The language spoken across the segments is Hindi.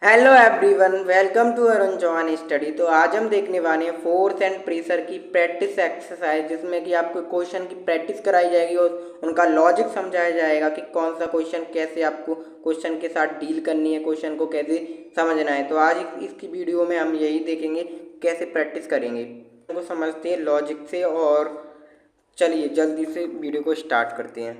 Hello everyone, welcome to Arun Chauhan study. तो आज हम देखने वाले हैं फोर्स एंड प्रेशर की प्रैक्टिस एक्सरसाइज, जिसमें कि आपको क्वेश्चन की प्रैक्टिस कराई जाएगी और उनका लॉजिक समझाया जाएगा कि कौन सा क्वेश्चन कैसे आपको क्वेश्चन के साथ डील करनी है, क्वेश्चन को कैसे समझना है। तो आज इसकी वीडियो में हम यही देखेंगे कैसे प्रैक्टिस करेंगे, को समझते हैं लॉजिक से। और चलिए जल्दी से वीडियो को स्टार्ट करते हैं।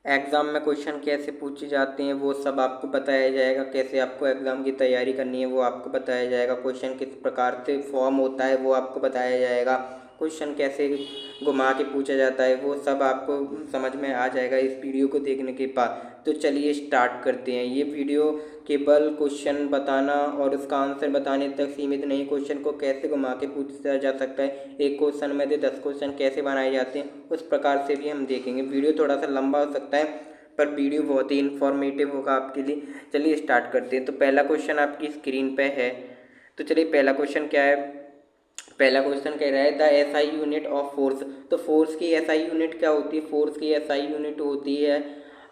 एग्ज़ाम में क्वेश्चन कैसे पूछे जाते हैं वो सब आपको बताया जाएगा, कैसे आपको एग्ज़ाम की तैयारी करनी है वो आपको बताया जाएगा, क्वेश्चन किस प्रकार से फॉर्म होता है वो आपको बताया जाएगा, क्वेश्चन कैसे घुमा के पूछा जाता है वो सब आपको समझ में आ जाएगा इस वीडियो को देखने के बाद। तो चलिए स्टार्ट करते हैं। ये वीडियो केवल क्वेश्चन बताना और उसका आंसर बताने तक सीमित नहीं, क्वेश्चन को कैसे घुमा के पूछा जा सकता है, एक क्वेश्चन में से 10 क्वेश्चन कैसे बनाए जाते हैं, उस प्रकार से भी हम देखेंगे। वीडियो थोड़ा सा लंबा हो सकता है पर वीडियो बहुत ही इन्फॉर्मेटिव होगा आपके लिए। चलिए स्टार्ट करते हैं। तो पहला क्वेश्चन आपकी स्क्रीन पे है। तो चलिए पहला क्वेश्चन क्या है। पहला क्वेश्चन कह रहा है the SI unit of force. तो फोर्स की एसआई यूनिट क्या होती है? फोर्स की एसआई यूनिट होती है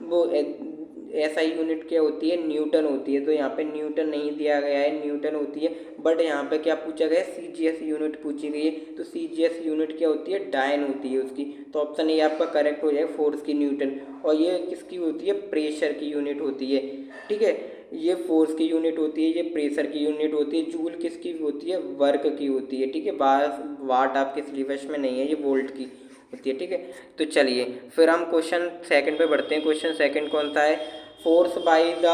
वो एसआई यूनिट क्या होती है? न्यूटन होती है। तो यहाँ पे न्यूटन नहीं दिया गया है, न्यूटन होती है। बट यहाँ पे क्या पूछा गया है? सीजीएस यूनिट पूछी गई है। तो सीजीएस यूनिट क्या होती है? डायन होती है उसकी। तो ऑप्शन ए आपका करेक्ट हो जाएगा, फोर्स की न्यूटन। और ये किसकी होती है? प्रेशर की यूनिट होती है। ठीक है, ये फोर्स की यूनिट होती है, ये प्रेशर की यूनिट होती है। जूल किसकी होती है? वर्क की होती है। ठीक है, वाट आपके सिलेबस में नहीं है, ये वोल्ट की होती है। ठीक है, तो चलिए फिर हम क्वेश्चन सेकंड पे बढ़ते हैं। क्वेश्चन सेकंड कौन सा है? फोर्स बाय द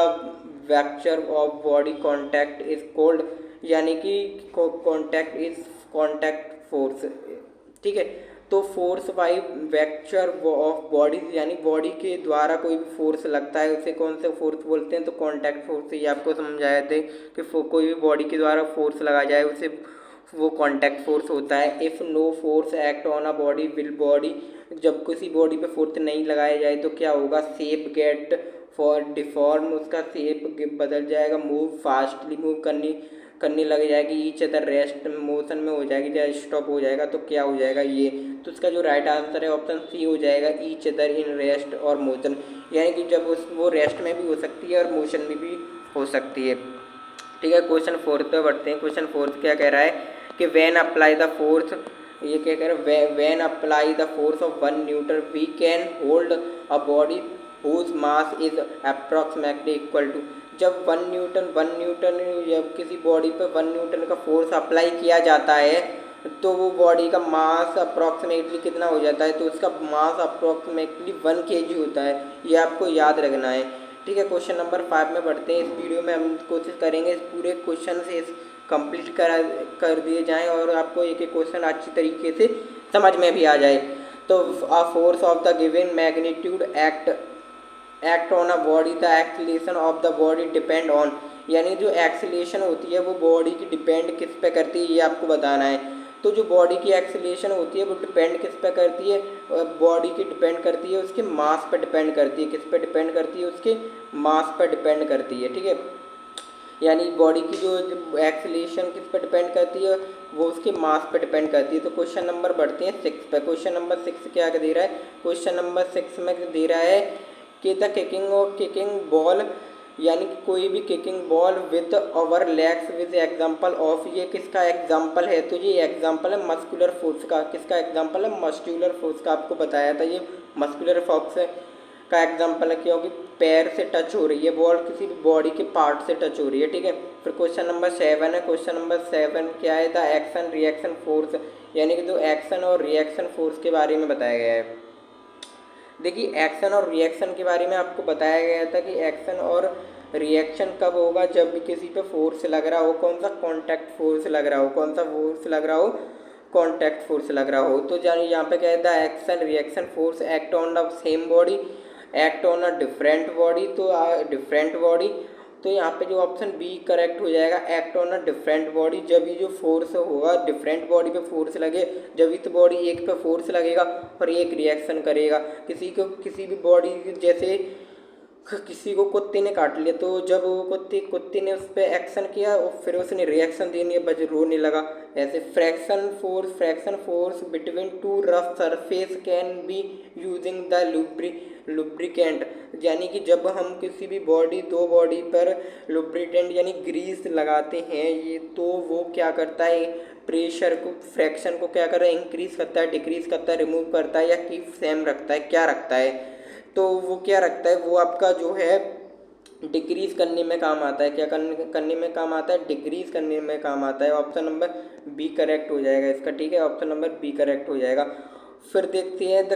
वेक्चर of body contact is called, यानी कि कॉन्टैक्ट इज कॉन्टैक्ट फोर्स। ठीक है, तो फोर्स बाई वेक्चर ऑफ बॉडी, यानी बॉडी के द्वारा कोई भी फोर्स लगता है उसे कौन से फोर्स बोलते हैं? तो कॉन्टैक्ट फोर्स। ये आपको समझाए थे कि कोई भी बॉडी के द्वारा फोर्स लगाया जाए उसे वो कॉन्टैक्ट फोर्स होता है। If no force act on a body will body, जब किसी बॉडी पे फोर्स नहीं लगाया जाए तो क्या होगा? शेप गेट फॉर डिफॉर्म, उसका शेप बदल जाएगा, मूव फास्टली, मूव करने लग जाएगी, ईच अदर रेस्ट मोशन में हो जाएगी या स्टॉप हो जाएगा। तो क्या हो जाएगा ये? तो इसका जो राइट आंसर है ऑप्शन सी हो जाएगा, ईच अदर इन रेस्ट और मोशन। यानी कि जब वो रेस्ट में भी हो सकती है और मोशन में भी हो सकती है। ठीक है, क्वेश्चन फोर्थ पे बढ़ते हैं। क्वेश्चन फोर्थ क्या कह रहा है कि व्हेन अप्लाई द फोर्स, ये क्या कह रहा है? When apply the force of 1 newton we can hold a body whose mass is approximately equal to. जब 1 न्यूटन जब किसी बॉडी पे 1 न्यूटन का फोर्स अप्लाई किया जाता है तो वो बॉडी का मास अप्रॉक्सीमेटली कितना हो जाता है? तो उसका मास अप्रॉक्सीमेटली 1 kg होता है। ये आपको याद रखना है। ठीक है, क्वेश्चन नंबर 5 में बढ़ते हैं। इस वीडियो में हम कोशिश करेंगे इस पूरे क्वेश्चन से कंप्लीट कर दिए जाएँ और आपको एक एक क्वेश्चन अच्छी तरीके से समझ में भी आ जाए। तो a force of the given magnitude act on a body, the acceleration of the body depend on, यानी जो एक्सीलरेशन होती है वो बॉडी की डिपेंड किस पे करती है ये आपको बताना है। तो जो बॉडी की एक्सीलरेशन होती है वो डिपेंड किस पे करती है? बॉडी की डिपेंड करती है उसके मास पे डिपेंड करती है। किस पे डिपेंड करती है? उसके मास पे डिपेंड करती है। ठीक है, यानी बॉडी की जो एक्सीलरेशन किस पे डिपेंड करती है? वो उसके मास पे डिपेंड करती है। तो क्वेश्चन नंबर बढ़ते हैं 6 पे। क्वेश्चन नंबर 6 क्या दे रहा है? क्वेश्चन नंबर 6 में दे रहा है कि द किकिंग बॉल, यानी कि कोई भी kicking ball with our legs with example of, ये किसका एग्जाम्पल है? तो ये एग्जाम्पल है मस्कुलर फोर्स का। किसका एग्जाम्पल है? मस्कुलर फोर्स का। आपको बताया था ये मस्कुलर फोर्स का एग्जाम्पल है, क्योंकि पैर से टच हो रही है बॉल, किसी भी बॉडी के पार्ट से टच हो रही है। ठीक है, फिर क्वेश्चन नंबर 7 है। क्वेश्चन नंबर 7 क्या है? द एक्शन रिएक्शन फोर्स, यानी कि जो एक्शन और रिएक्शन फोर्स के बारे में बताया गया है। देखिए, एक्शन और रिएक्शन के बारे में आपको बताया गया था कि एक्शन और रिएक्शन कब होगा? जब भी किसी पे फोर्स लग रहा हो। कौन सा? कॉन्टैक्ट फोर्स लग रहा हो। कौन सा फोर्स लग रहा हो? कॉन्टैक्ट फोर्स लग रहा हो। तो जानिए यहाँ पे क्या है? The action reaction force act on the same body, act on a different body. तो डिफरेंट बॉडी, तो यहाँ पे जो ऑप्शन बी करेक्ट हो जाएगा, act on a different body. जब ये जो फोर्स होगा डिफरेंट बॉडी पे फोर्स लगे, जब ही तो बॉडी एक पे फोर्स लगेगा और एक रिएक्शन करेगा। किसी भी बॉडी जैसे किसी को कुत्ते ने काट लिया, तो जब वो कुत्ते ने उस पर एक्शन किया और फिर उसने रिएक्शन देने बज रोने लगा। ऐसे fraction force between two rough surface can be using the lubricant, यानी कि जब हम किसी भी दो बॉडी पर लुब्रिकेंट यानी ग्रीस लगाते हैं ये, तो वो क्या करता है, प्रेशर को, फ्रैक्शन को क्या कर रहा है, इंक्रीज करता है, डिक्रीज करता है, रिमूव करता है, या कीप सेम रखता है, क्या रखता है, तो वो क्या रखता है, वो आपका जो है डिक्रीज करने में काम आता है। क्या करने में काम आता है, डिक्रीज करने में काम आता है। ऑप्शन नंबर बी करेक्ट हो जाएगा इसका, ठीक है, ऑप्शन नंबर बी करेक्ट हो जाएगा। फिर देखते हैं the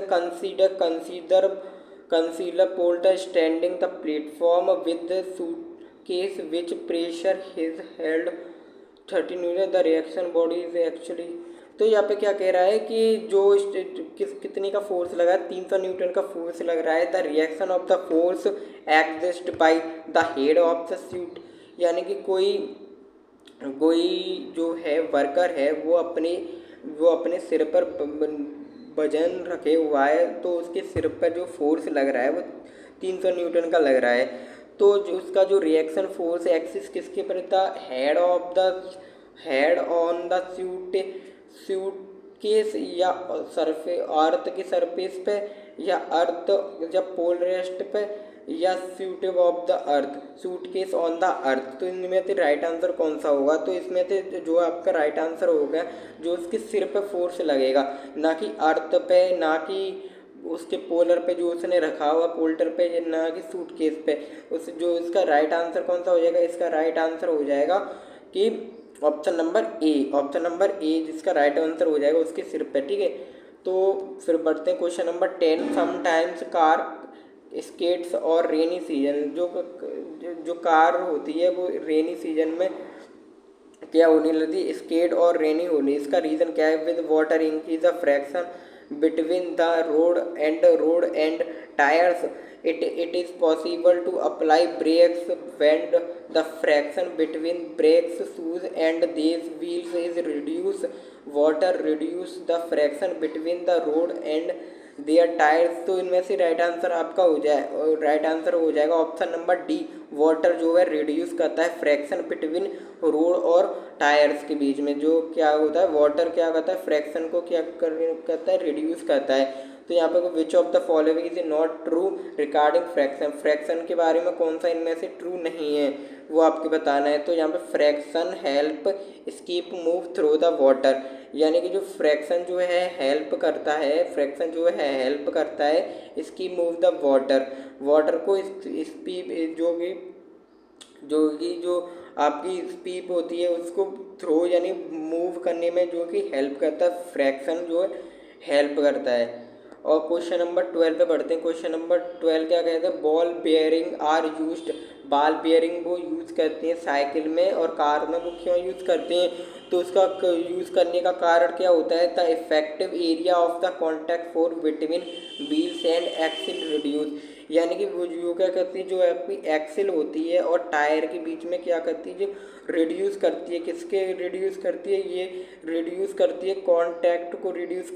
consider porter standing the platform with the suitcase which pressure his held 13 newton the reaction body is actually. तो यहाँ पे क्या कह रहा है कि जो कितने का फोर्स लगा है, 300 न्यूटन का फोर्स लग रहा है। The reaction of the force exist by the head of the suit, यानी कि कोई जो है वर्कर है वो अपने सिर पर वजन रखे हुआ है, तो उसके सिर पर जो फोर्स लग रहा है वो 300 न्यूटन का लग रहा है। तो जो उसका जो रिएक्शन फोर्स एक्सिस किसके पर था, head on the suit case, या अर्थ के सरफेस पे, या अर्थ या पोल रेस्ट पे, या surface of the earth, suitcase on the earth. तो इनमें से राइट आंसर कौन सा होगा, तो इसमें से जो आपका राइट आंसर होगा, जो उसके सिर पे फोर्स लगेगा, ना कि अर्थ पे, ना कि उसके पोलर पे जो उसने रखा हुआ पोल्टर पे, ना कि सूटकेस पे। उस जो इसका राइट आंसर कौन सा हो जाएगा, इसका राइट आंसर हो जाएगा कि ऑप्शन नंबर ए जिसका राइट आंसर हो जाएगा उसके सिर पे, ठीक है। तो फिर बढ़ते हैं question number 10। Sometimes car skates और रेनी सीजन, जो कार होती है वो रेनी सीजन में क्या होने लगी, स्केट और रेनी होने, इसका रीज़न क्या है, with water increase the fraction between the road and tyres, it is possible to apply brakes when the friction between brakes shoes and these wheels is reduced. Water reduce the friction between the road and their tires। तो इनमें से राइट आंसर आपका राइट आंसर हो जाएगा ऑप्शन नंबर डी। वाटर जो है रिड्यूस करता है फ्रैक्शन बिटवीन रोड और टायर्स के बीच में, जो क्या होता है, वाटर क्या करता है, फ्रैक्शन को क्या करता है, रिड्यूस करता है। तो यहाँ पे which of the following is not true regarding fraction के बारे में कौन सा इनमें से ट्रू नहीं है वो आपको बताना है। तो यहाँ पे fraction help skip move through the water, यानी कि जो फ्रैक्शन जो है हेल्प करता है स्कीप मूव द वाटर को स्पीड जो आपकी स्पीड होती है उसको थ्रो यानी मूव करने में जो कि हेल्प करता है, फ्रैक्शन जो है हेल्प करता है। और क्वेश्चन नंबर 12 पे बढ़ते हैं। क्वेश्चन नंबर 12 क्या कहते हैं, बॉल बेयरिंग वो यूज़ करते हैं साइकिल में और कार में, वो क्यों यूज़ करते हैं, तो उसका यूज़ करने का कारण क्या होता है, the effective area of the contact force between wheels and axle reduce, यानी कि वो जो क्या करती है, जो आपकी एक्सिल होती है और टायर के बीच में क्या करती है, जो रिड्यूस करती है, किसके रिड्यूस करती है, ये रिड्यूस करती है कॉन्टैक्ट को रिड्यूस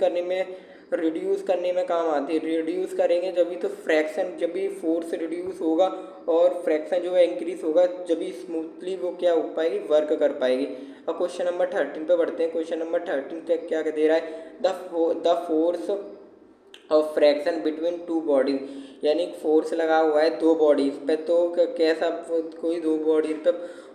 करने में काम आती है। रिड्यूस करेंगे जब भी, तो फ्रैक्शन जब भी फोर्स रिड्यूस होगा और फ्रैक्शन जो है इंक्रीज होगा, जब भी स्मूथली वो क्या हो पाएगी, वर्क कर पाएगी। और क्वेश्चन नंबर 13 पे बढ़ते हैं। क्वेश्चन नंबर 13 क्या दे रहा है, the force of fraction between two bodies, यानी फोर्स लगा हुआ है दो बॉडीज पे, तो कैसा, कोई दो बॉडीज पे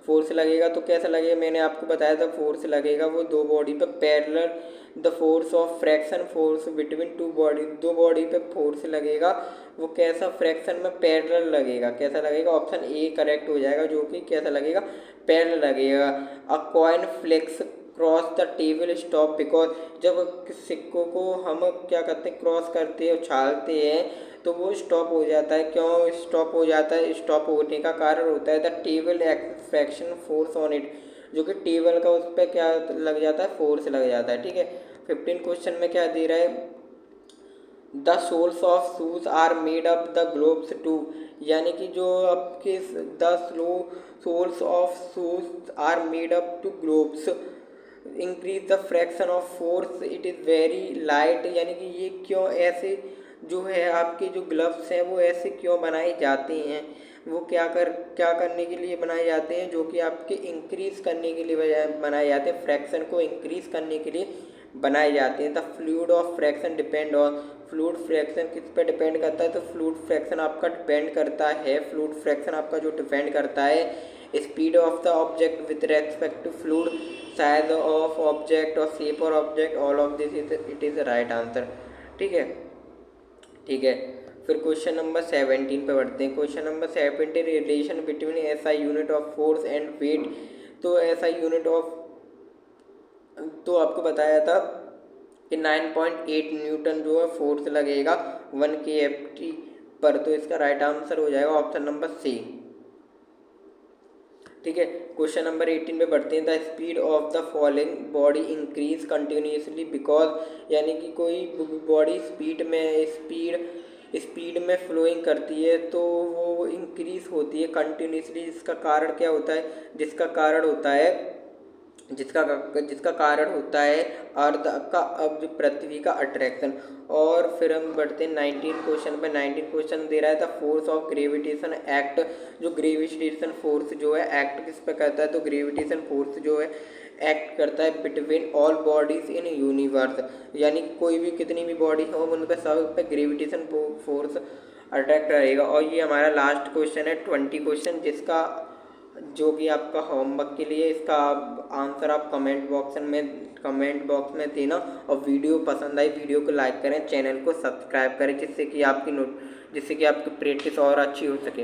फोर्स लगेगा तो कैसा लगेगा, मैंने आपको बताया था फोर्स लगेगा वो दो बॉडी पे parallel, the force of fraction force between two body, दो बॉडी पे फोर्स लगेगा वो कैसा, फ्रैक्शन में पैरेलल लगेगा, कैसा लगेगा, ऑप्शन ए करेक्ट हो जाएगा, जो कि कैसा लगेगा, पैरेलल लगेगा। अ coin flix cross the table stop because, जब सिक्कों को हम क्या करते हैं, क्रॉस करते हैं, उछालते हैं, तो वो स्टॉप हो जाता है। क्यों स्टॉप हो जाता है, स्टॉप होने का कारण होता है the table fraction force on it, जो कि टेबल का उस पर क्या लग जाता है, फोर्स लग जाता है, ठीक है। 15 क्वेश्चन में क्या दे रहा है, the soles of shoes are made up the globes to, यानी कि जो आपके the soles of shoes are made up to globes increase the friction of force, it is very light, यानी कि ये क्यों ऐसे जो है आपके जो ग्लव्स हैं वो ऐसे क्यों बनाए जाते हैं, वो क्या करने के लिए बनाए जाते हैं, जो कि आपके इंक्रीज़ करने के लिए बनाए जाते हैं, फ्रैक्शन को इंक्रीज़ करने के लिए बनाए जाते हैं। The fluid of fraction depend on, fluid fraction किस पे डिपेंड करता है, तो फ्लूइड फ्रैक्शन आपका डिपेंड करता है, फ्लूइड फ्रैक्शन आपका जो डिपेंड करता है speed of the object with respect to fluid, size of object और शेप और object, all of this it is right answer. ठीक है, ठीक है। फिर क्वेश्चन नंबर 17 पे बढ़ते हैं। Question number 17, relation between SI unit of force and weight. तो एसआई यूनिट ऑफ, तो आपको बताया था कि 9.8 न्यूटन जो है फोर्स लगेगा 1 kft पर, तो इसका राइट आंसर हो जाएगा ऑप्शन नंबर सी। ठीक है, क्वेश्चन नंबर 18 पे बढ़ते हैं। The speed of the falling body increase continuously because, यानी कि कोई बॉडी स्पीड में फ्लोइंग करती है तो वो इंक्रीज होती है कंटिन्यूसली, जिसका कारण क्या होता है, जिसका कारण होता है अर्थ का, अब जो पृथ्वी का अट्रैक्शन। और फिर हम बढ़ते हैं 19 क्वेश्चन पे। 19 क्वेश्चन दे रहा है the force of gravitation act, जो ग्रेविटेशन फोर्स जो है एक्ट किस पे करता है, तो ग्रेविटेशन फोर्स जो है एक्ट करता है between all bodies in universe, यानी कोई भी कितनी भी बॉडी हो उन पे सब पे ग्रेविटेशन फोर्स अट्रैक्ट रहेगा। और ये हमारा लास्ट क्वेश्चन है 20 क्वेश्चन, जिसका जो कि आपका होमवर्क के लिए, इसका आंसर आप कमेंट बॉक्स में देना। और वीडियो पसंद आई वीडियो को लाइक करें, चैनल को सब्सक्राइब करें, जिससे कि आपकी प्रैक्टिस और अच्छी हो सके।